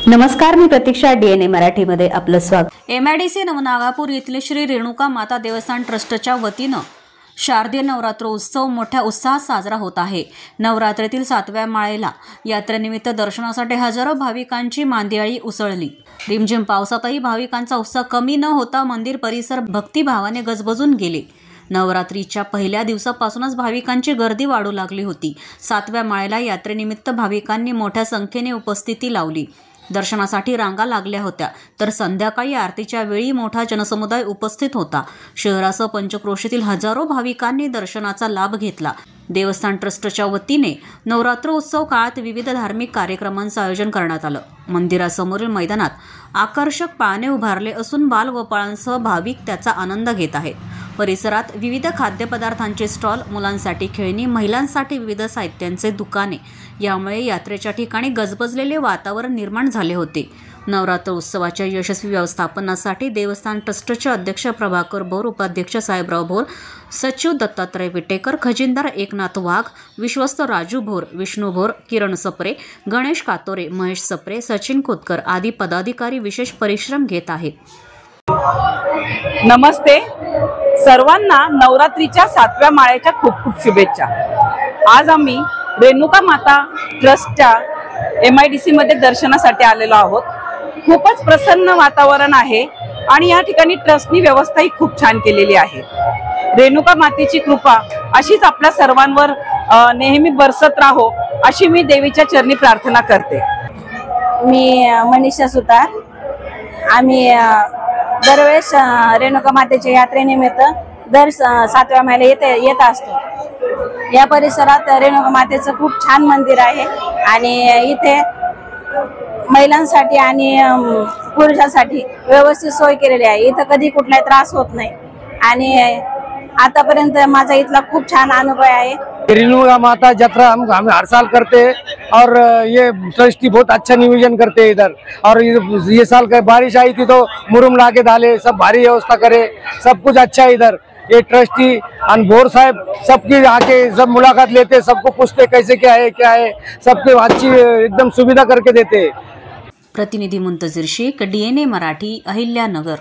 नमस्कार, मी प्रतीक्षा. DNA मराठीमध्ये आपलं स्वागत. MIDC नवनागापूर येथील श्री रेणुका माता देवस्थान ट्रस्टच्या वतीनं शारदीय नवरात्र उत्सव मोठ्या उत्साहात साजरा होत आहे. नवरात्रीतील 7व्या माळेला यात्रेनिमित्त दर्शनासाठी हजारो भाविकांची मांदियाळी उसळली. रिमझिम पावसातही भाविकांचा उत्साह कमी न होता मंदिर परिसर भक्तिभावाने गजबजून गेले. नवरात्रीच्या पहिल्या दिवसापासूनच भाविकांची गर्दी वाढू लागली होती. 7व्या माळेला यात्रेनिमित्त भाविकांनी मोठ्या संख्येने उपस्थिती लावली. दर्शनासाठी रांगा लागल्या होत्या, तर संध्याकाळी आरतीच्या वेळी मोठा जनसमुदाय उपस्थित होता. शहरासह पंचक्रोशीतील हजारो भाविकांनी दर्शनाचा लाभ घेतला. देवस्थान ट्रस्टच्या वतीने नवरात्र उत्सव काळात विविध धार्मिक कार्यक्रमांचं आयोजन करण्यात आलं. मंदिरासमोरील मैदानात आकर्षक पाळणे उभारले असून बालगोपाळांसह भाविक त्याचा आनंद घेत आहेत. परिसरात विविध खाद्यपदार्थांचे स्टॉल, मुलांसाठी खेळणी, महिलांसाठी विविध साहित्यांचे दुकाने, यामुळे यात्रेच्या ठिकाणी गजबजलेले वातावरण निर्माण झाले होते. नवरात्र उत्सवाच्या यशस्वी व्यवस्थापनासाठी देवस्थान ट्रस्टचे अध्यक्ष प्रभाकर भोर, उपाध्यक्ष साहेबराव भोर, सचिव दत्तात्रय विटेकर, खजिनदार एकनाथ वाघ, विश्वस्त राजू भोर, विष्णू भोर, किरण सप्रे, गणेश कातोरे, महेश सप्रे, सचिन खोतकर आदी पदाधिकारी विशेष परिश्रम घेत आहेत. नमस्ते सर्वांना, नवरात्रीच्या 7व्या माळेच्या खूप खूप शुभेच्छा. आज आम्ही रेणुका माता ट्रस्टच्या MIDC मध्ये दर्शनासाठी आलेलो आहोत. खूपच प्रसन्न वातावरण आहे आणि या ठिकाणी ट्रस्टनी व्यवस्थाही खूप छान केलेली आहे. रेणुका मातेची कृपा अशीच आपल्या सर्वांवर नेहमी बरसत राहो अशी मी देवीच्या चरणी प्रार्थना करते. मी मनीषा सुतार. आम्ही दरवेळेस रेणुका मातेच्या यात्रेनिमित्त दर 7व्या माळेला येत असतो. या परिसरात रेणुका मातेचं खूप छान मंदिर आहे आणि इथे महिलांसाठी आणि पुरुषांसाठी व्यवस्थित सोय केलेली आहे. इथं कधी कुठलाही त्रास होत नाही आणि आतापर्यंत माझा इथला खूप छान अनुभव आहे. रेणुका माता यात्रा हम हर साल करते हैं और ये ट्रस्टी बहुत अच्छा नियोजन करते हैं इधर. और ये साल का बारिश आई थी तो मुरुम ला के डाले, सब भारी व्यवस्था करे, सब कुछ अच्छा है इधर. ये ट्रस्टी और भोर साहब सबकी आके सब मुलाकात लेते, सबको पूछते कैसे क्या है, सबके अच्छी एकदम सुविधा करके देते. प्रतिनिधी मुंतजिर शेख, DNA मराठी, अहिल्यानगर.